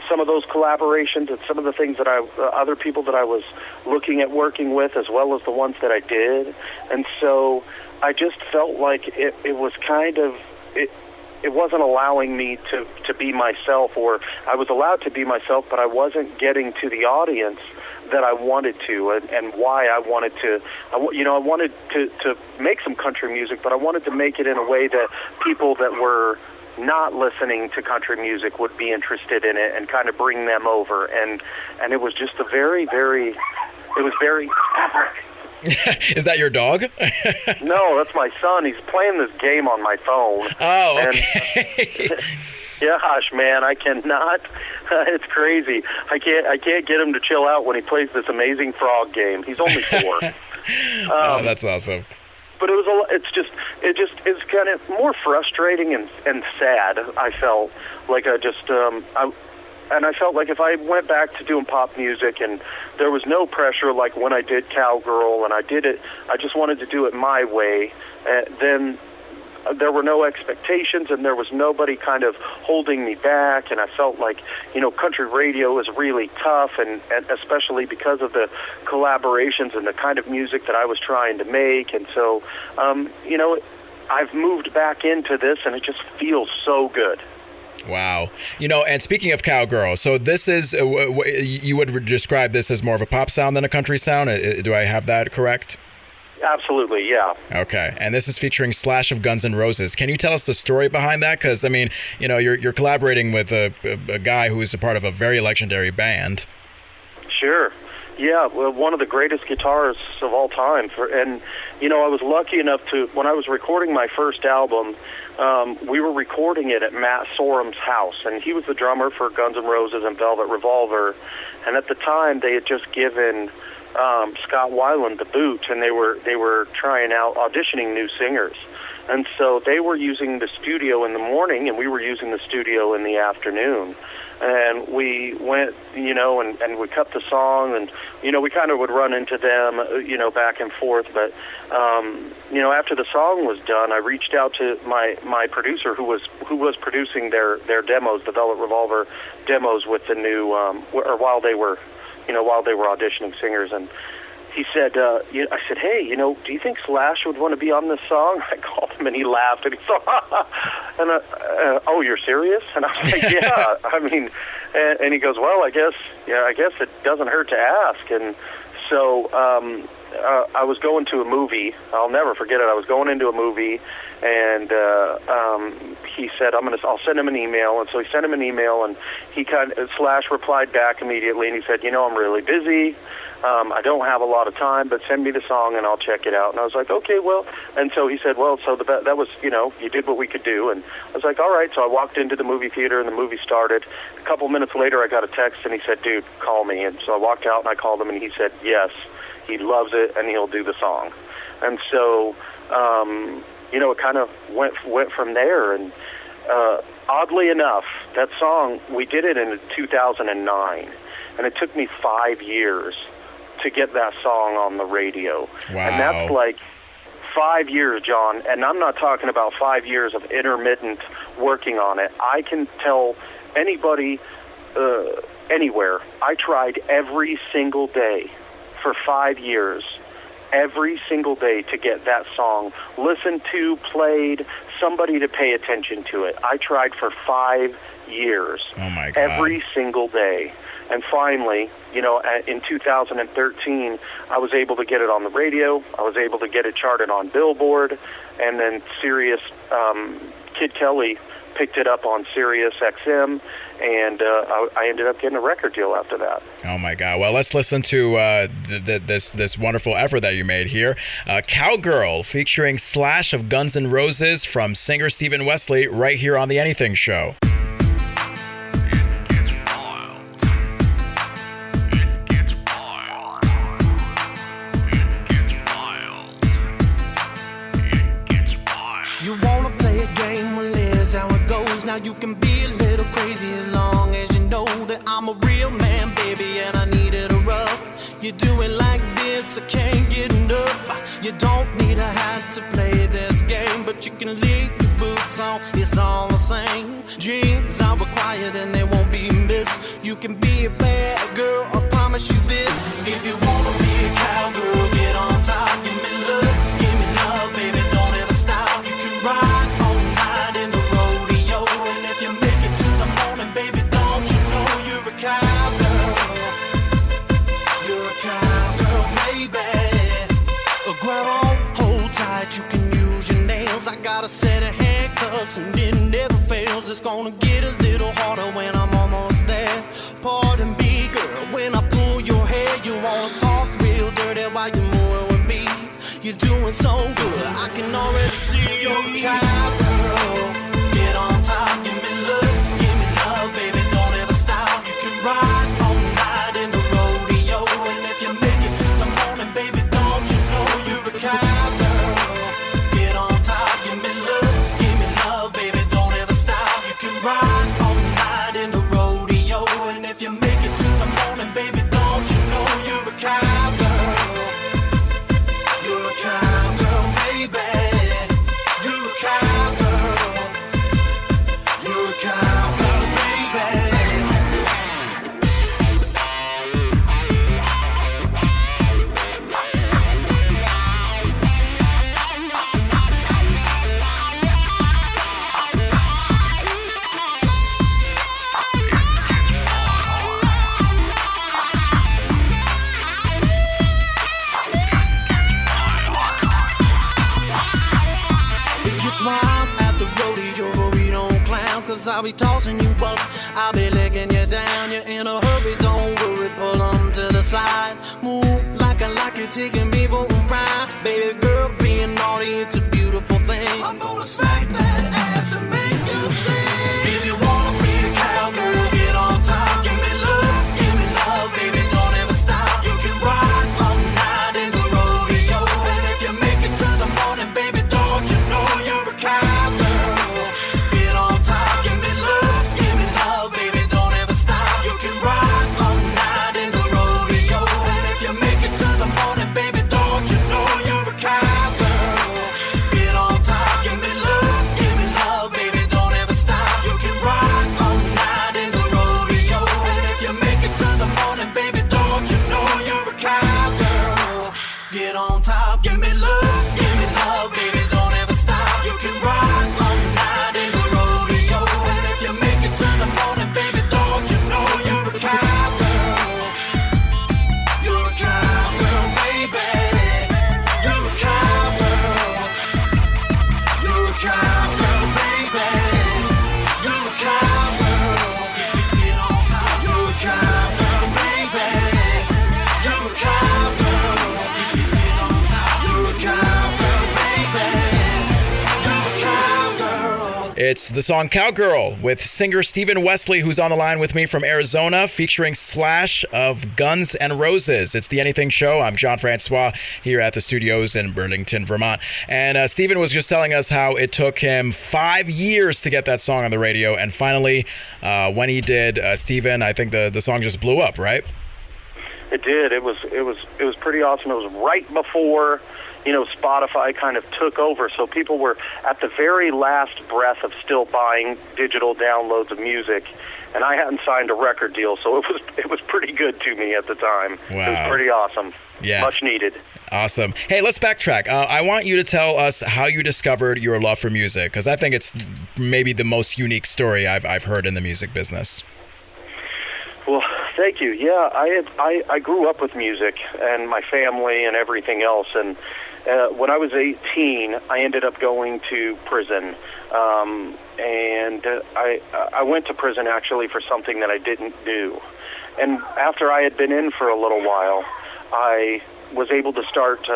some of those collaborations and some of the things that other people that I was looking at working with, as well as the ones that I did. And so I just felt like it was kind of, it wasn't allowing me to be myself, or I was allowed to be myself, but I wasn't getting to the audience that I wanted to, and why I wanted to. I wanted to make some country music, but I wanted to make it in a way that people that were not listening to country music would be interested in it, and kind of bring them over. And it was just a very, very, it was very. Is that your dog? No, that's my son. He's playing this game on my phone. Oh, okay. Gosh, man, I cannot. It's crazy. I can't get him to chill out when he plays this amazing frog game. He's only 4. Oh, that's awesome. But it's kind of more frustrating and sad. I felt like I felt like if I went back to doing pop music and there was no pressure, like when I did Cowgirl and I did it, I just wanted to do it my way, then there were no expectations, and there was nobody kind of holding me back, and I felt like, country radio is really tough, and especially because of the collaborations and the kind of music that I was trying to make. And so, I've moved back into this, and it just feels so good. Wow. And speaking of cowgirl, so this is, you would describe this as more of a pop sound than a country sound? Do I have that correct? Absolutely, yeah. Okay, and this is featuring Slash of Guns N' Roses. Can you tell us the story behind that? Because, you're collaborating with a guy who's a part of a very legendary band. Sure. Yeah, well, one of the greatest guitarists of all time. I was lucky enough to, when I was recording my first album, we were recording it at Matt Sorum's house, and he was the drummer for Guns N' Roses and Velvet Revolver. And at the time, they had just given Scott Weiland the boot, and they were trying out auditioning new singers. And so they were using the studio in the morning, and we were using the studio in the afternoon. And we went, and we cut the song, and, we kind of would run into them, back and forth. But, after the song was done, I reached out to my producer who was producing their demos, the Velvet Revolver demos with the new, or while they were auditioning singers. And he said, I said, hey, do you think Slash would want to be on this song? I called him, and he laughed, and he thought, and oh, you're serious? And I was like, yeah. And he goes, well, I guess it doesn't hurt to ask. And so I was going to a movie. I'll never forget it. I was going into a movie, and he said, I'll send him an email. And so he sent him an email, and Slash replied back immediately, and he said, I'm really busy. I don't have a lot of time, but send me the song and I'll check it out. And I was like, okay, well. And so he said, well, so that was, you did what we could do. And I was like, all right. So I walked into the movie theater, and the movie started. A couple minutes later, I got a text, and he said, dude, call me. And so I walked out, and I called him, and he said, yes, he loves it, and he'll do the song. And so, it kind of went from there. And oddly enough, that song, we did it in 2009, and it took me 5 years to get that song on the radio. Wow. And that's like 5 years, John, and I'm not talking about 5 years of intermittent working on it. I can tell anybody anywhere, I tried every single day for 5 years, every single day, to get that song listened to, played, somebody to pay attention to it. I tried for 5 years. Oh my God. Every single day. And finally, in 2013, I was able to get it on the radio. I was able to get it charted on Billboard. And then Sirius, Kid Kelly picked it up on Sirius XM, and I ended up getting a record deal after that. Oh my God! Well, let's listen to this wonderful effort that you made here. "Cowgirl" featuring Slash of Guns N' Roses from singer Stephen Wesley, right here on the Anything Show. You wanna play a game? Well, here's how it goes. Now you can be a little crazy as long as you know that I'm a real man, baby, and I need it rough. You do it like this, I can't get enough. You don't need a hat to play this game, but you can leave your boots on, it's all the same. Jeans are required and they won't be missed. You can be a bad girl, I promise you this. If you wanna be a cowgirl, get on top, give me love, baby, don't ever stop. You can ride all night in the rodeo, and if you make it to the morning, baby, don't you know you're a cowgirl? You're a cowgirl, baby. Grab on, hold tight, you can use your nails. I got a set of handcuffs and it never fails. It's gonna get a little harder when I'm almost there. Pardon me, girl, when I pull your hair. You wanna talk real dirty while you're moving with me. You're doing so good, I can already see you're a cowgirl. Get on top, give me love, baby, don't ever stop. You can ride all night in the rodeo, and if you make it to the morning, baby, don't you know you're a cowgirl? Get on top, give me love, baby, don't ever stop. You can ride all night in the rodeo, and if you make it to the morning, baby, don't you know you're a cowgirl? You're a cowgirl, baby. You're a cowgirl. cause I'll be tossing you up. I'll be licking you down. You're in a hurry, don't worry, pull them to the side. Move like I like it, taking me for a ride. Baby girl, being naughty, it's a beautiful thing. I'm gonna smack that ass and make you sing. If you wanna be a cowgirl, get on top. Give me love, baby, don't ever stop. You can ride all night in the rodeo, and if you make it to the morning, baby, don't you know you're a cowgirl? Get on top, give me love, baby, don't ever stop. You can ride all night in the rodeo, and if you make it to the morning, baby, don't you know you're a cowgirl? Get on top, give me love, baby, don't ever stop. You can ride all night in the rodeo, and if you make it to the morning, baby, don't you know you're a cowgirl? Get on top, give me love, baby, don't ever stop. You can ride all night in the rodeo, and if you make it to the morning, baby, don't you know you're a cowgirl? You're a cowgirl, baby. You're a cowgirl. You're a cowgirl, baby. You're a cowgirl. Get on top. You're a cowgirl, baby. You're a cowgirl. Get on top. You're a cowgirl, baby. You're a cowgirl. It's the song Cowgirl with singer Stephen Wesley, who's on the line with me from Arizona, featuring Slash of Guns N' Roses. It's the Anything Show. I'm John Francois here at the studios in Burlington, Vermont. And Stephen was just telling us how it took him 5 years to get that song on the radio. And finally, when he did, Stephen, I think the song just blew up, right? It did. It was pretty awesome. It was right before, Spotify kind of took over, so people were at the very last breath of still buying digital downloads of music, and I hadn't signed a record deal, so it was pretty good to me at the time. Wow. It was pretty awesome. Yeah. Much needed. Awesome. Hey, let's backtrack. I want you to tell us how you discovered your love for music, because I think it's maybe the most unique story I've heard in the music business. Well, thank you. Yeah, I grew up with music and my family and everything else, and when I was 18, I ended up going to prison, and I went to prison actually for something that I didn't do. And after I had been in for a little while, I was able to start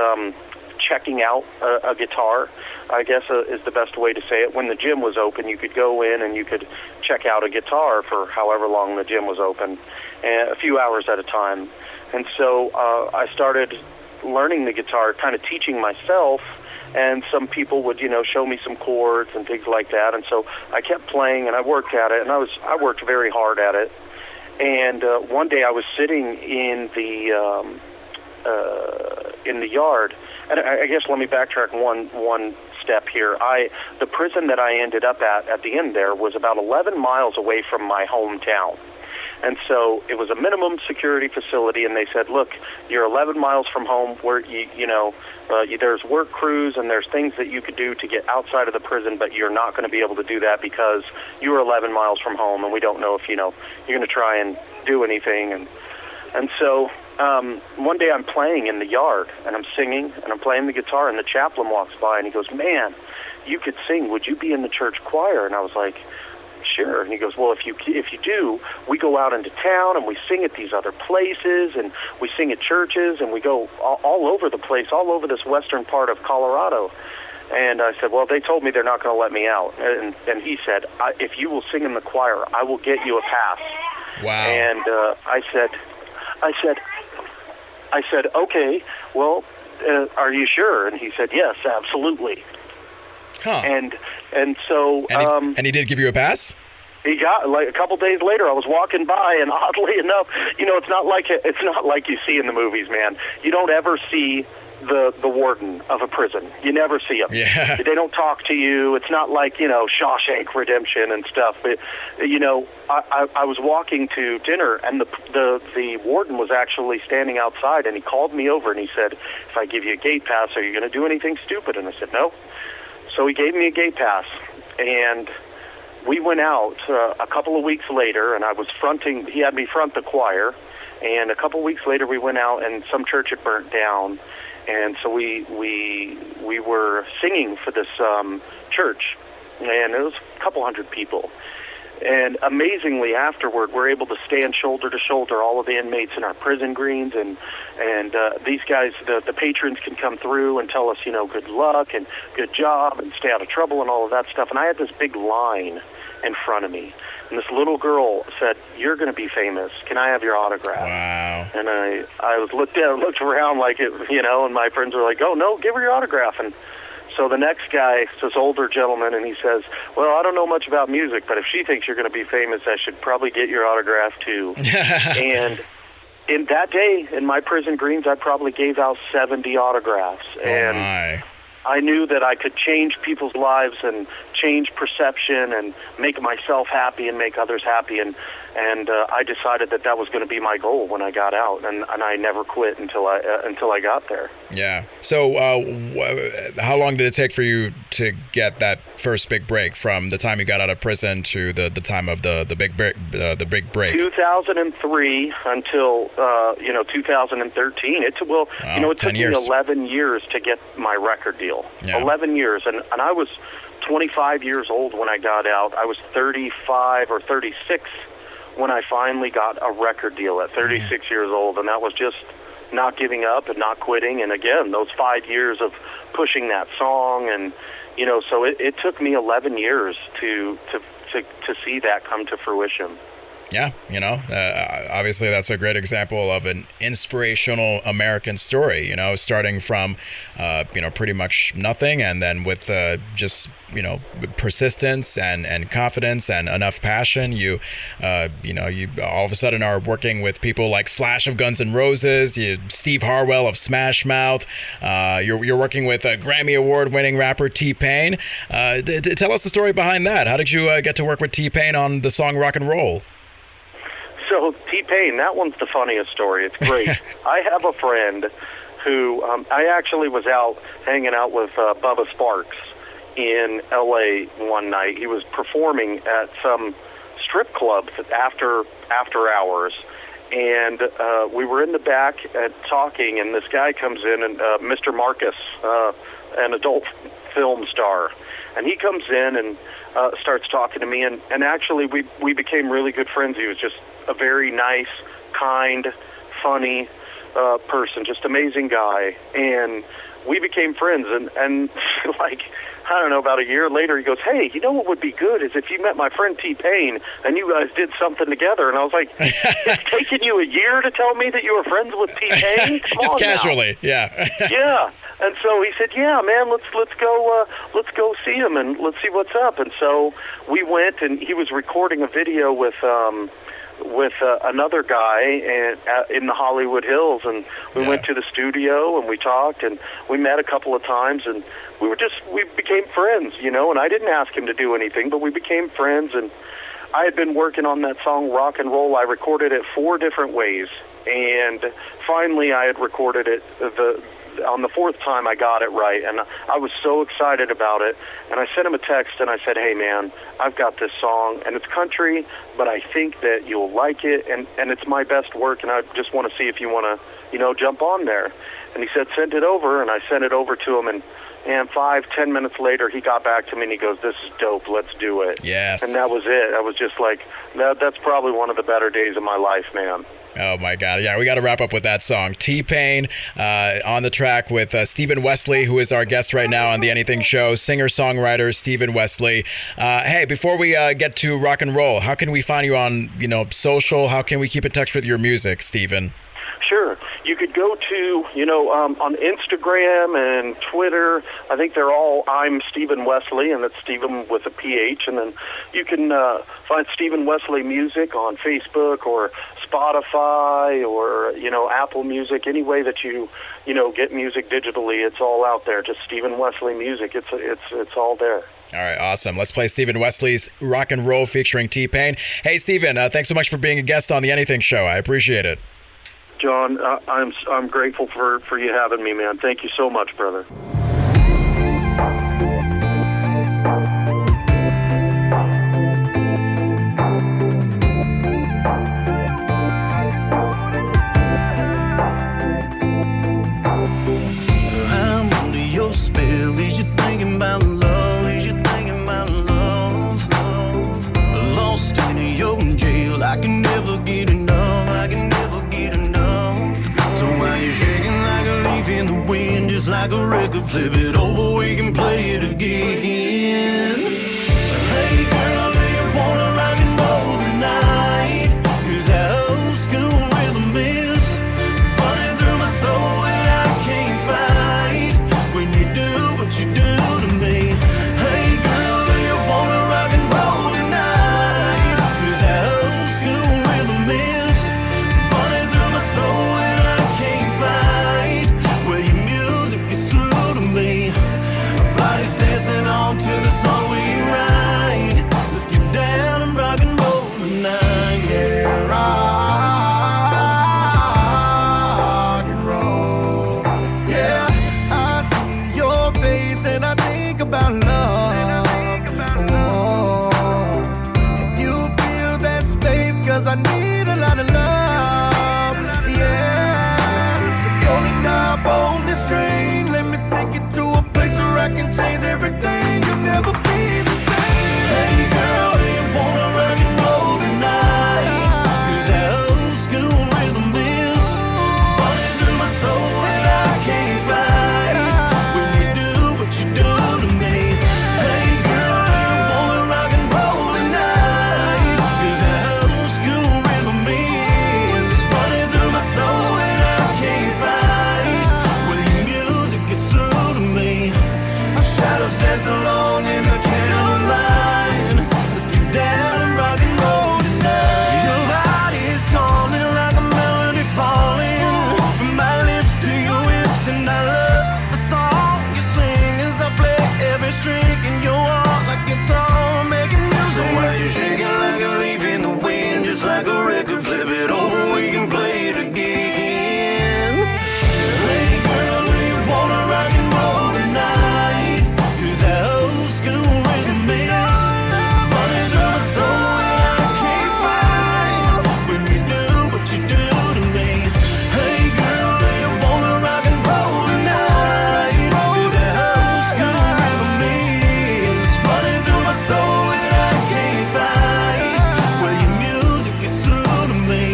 checking out a guitar, I guess is the best way to say it. When the gym was open, you could go in and you could check out a guitar for however long the gym was open, a few hours at a time. And so I started learning the guitar, kind of teaching myself, and some people would, show me some chords and things like that. And so I kept playing, and I worked at it, and I worked very hard at it. And one day I was sitting in the yard, and I guess let me backtrack one step here. The prison that I ended up at the end there was about 11 miles away from my hometown. And so it was a minimum security facility, and they said, look, you're 11 miles from home, where there's work crews and there's things that you could do to get outside of the prison, but you're not going to be able to do that because you're 11 miles from home, and we don't know if, you're going to try and do anything. And so one day I'm playing in the yard, and I'm singing, and I'm playing the guitar, and the chaplain walks by, and he goes, man, you could sing. Would you be in the church choir? And I was like, sure. And he goes, well, if you do, we go out into town and we sing at these other places, and we sing at churches, and we go all over the place, all over this western part of Colorado. And I said, well, they told me they're not going to let me out. And he said, if you will sing in the choir, I will get you a pass. Wow. And I said, okay, well, are you sure? And he said, yes, absolutely. Huh. And so and he did give you a pass? He got, like, a couple days later, I was walking by, and oddly enough, it's not like you see in the movies, man. You don't ever see the warden of a prison. You never see him. Yeah. They don't talk to you. It's not like, Shawshank Redemption and stuff. But, I was walking to dinner, and the warden was actually standing outside, and he called me over, and he said, if I give you a gate pass, are you going to do anything stupid? And I said, no. So he gave me a gate pass, and we went out a couple of weeks later, and he had me front the choir, and a couple of weeks later we went out, and some church had burnt down, and so we were singing for this church, and it was a couple hundred people. And amazingly, afterward, we're able to stand shoulder to shoulder, all of the inmates in our prison greens, and these guys, the patrons can come through and tell us, good luck and good job and stay out of trouble and all of that stuff. And I had this big line in front of me, and this little girl said, "You're going to be famous. Can I have your autograph?" Wow. And I was looked around like it, and my friends were like, "Oh no, give her your autograph." And so the next guy is this older gentleman, and he says, "Well, I don't know much about music, but if she thinks you're going to be famous, I should probably get your autograph too." And in that day, in my prison greens, I probably gave out 70 autographs. And I knew that I could change people's lives and change perception and make myself happy and make others happy. And I decided that was going to be my goal when I got out, and I never quit until I got there. Yeah. So how long did it take for you to get that first big break, from the time you got out of prison to the time of the big break? The big break. 2003 until 2013. It took me 11 years to get my record deal. Yeah. 11 years, and I was 25 years old when I got out. I was 35 or 36 when I finally got a record deal at 36 years old, and that was just not giving up and not quitting. And again, those 5 years of pushing that song, and so it took me 11 years to see that come to fruition. Yeah, obviously that's a great example of an inspirational American story, starting from, pretty much nothing, and then with just, persistence and confidence and enough passion, you all of a sudden are working with people like Slash of Guns N' Roses, Steve Harwell of Smash Mouth, you're working with a Grammy Award-winning rapper T-Pain. Tell us the story behind that. How did you get to work with T-Pain on the song Rock and Roll? So T-Pain, that one's the funniest story. It's great. I have a friend who I actually was out hanging out with Bubba Sparks in L.A. one night. He was performing at some strip club after hours, and we were in the back talking, and this guy comes in, and Mr. Marcus, an adult film star, and he comes in and starts talking to me, and actually we became really good friends. He was just a very nice, kind, funny person, just amazing guy, and we became friends, and like, I don't know, about a year later, he goes, "Hey, you know what would be good is if you met my friend T-Pain and you guys did something together." And I was like, "It's taken you a year to tell me that you were friends with T-Pain? Come Just on casually, now." Yeah. Yeah. And so he said, "Yeah, man, let's go see him and let's see what's up." And so we went, and he was recording a video with another guy in the Hollywood Hills, and we went to the studio and we talked, and we met a couple of times, and we became friends, and I didn't ask him to do anything, but we became friends. And I had been working on that song Rock and Roll. I recorded it 4 different ways, and finally I had recorded it on the 4th time I got it right, and I was so excited about it. And I sent him a text, and I said, "Hey, man, I've got this song, and it's country, but I think that you'll like it, and it's my best work, and I just want to see if you want to, jump on there." And he said, "Send it over," and I sent it over to him, and 5-10 minutes later, he got back to me, and he goes, "This is dope, let's do it." Yes. And that was it. I was just like, that's probably one of the better days of my life, man. Oh, my God. Yeah, we got to wrap up with that song. T-Pain on the track with Stephen Wesley, who is our guest right now on The Anything Show, singer-songwriter Stephen Wesley. Hey, before we get to rock and roll, how can we find you on, social? How can we keep in touch with your music, Stephen? Sure. You could go to, on Instagram and Twitter. I think they're all I'm Stephen Wesley, and that's Stephen with a PH. And then you can find Stephen Wesley Music on Facebook or Spotify or, Apple Music. Any way that you get music digitally, it's all out there. Just Stephen Wesley Music. It's all there. All right, awesome. Let's play Stephen Wesley's Rock and Roll featuring T-Pain. Hey, Stephen, thanks so much for being a guest on The Anything Show. I appreciate it. John, I'm grateful for you having me, man. Thank you so much, brother. I'm under your spell. Is you thinking about love? Is you thinking about love? Lost like a record, flip it over, we can play it again. Hey girl, do you wanna rock and roll tonight? 'Cause that old school rhythm is running through my soul and I can't fight when you do what you do to me. Hey girl, do you wanna rock and roll tonight? 'Cause that old school rhythm is running through my soul and I can't fight when your music is through to me. Our bodies dancing on to the song we write. Let's get down and rock and roll tonight. Yeah, rock and roll. Yeah, I see your face and I think about love. Oh, and you feel that space 'cause I need a lot of love. Yeah, so rolling up on this train, let me take you to a place where I can change everything. You'll never be the same. Hey girl, do you wanna rock and roll tonight? 'Cause that old school rhythm is running through my soul and I can't fight when you do what you do to me. Hey girl, do you wanna rock and roll tonight? 'Cause that old school rhythm is running through my soul and I can't fight when your music is through to me. Our shadows dance along in the candlelight. Let's get down and rock and roll tonight. Your body's calling like a melody falling from my lips to your hips, and I love the song you sing as I play every string in your heart like guitar making music. So while you're shaking like a leaf in the wind, just like a record, flip it over, we can play it again. Hey girl, do you wanna rock and roll tonight? 'Cause that old school rhythm is running through my soul and I can't fight when you do what you do to me. Hey girl, do you wanna rock and roll tonight? 'Cause that old school rhythm is running through my soul and I can't fight when your music is through to me.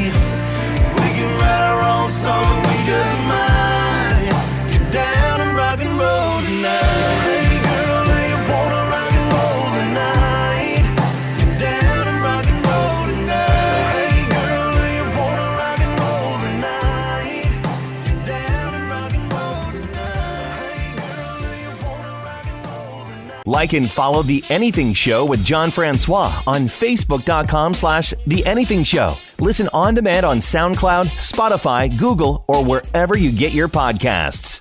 We can write our own song, we just might get down and rock and roll tonight. Hey girl, do you wanna rock and roll tonight? Get down and rock and roll tonight. Hey girl, do you wanna rock and roll tonight? Get down and rock and roll tonight. Hey girl, do you wanna rock and roll tonight? Like and follow The Anything Show with John Francois on Facebook.com/The Anything Show. Listen on demand on SoundCloud, Spotify, Google, or wherever you get your podcasts.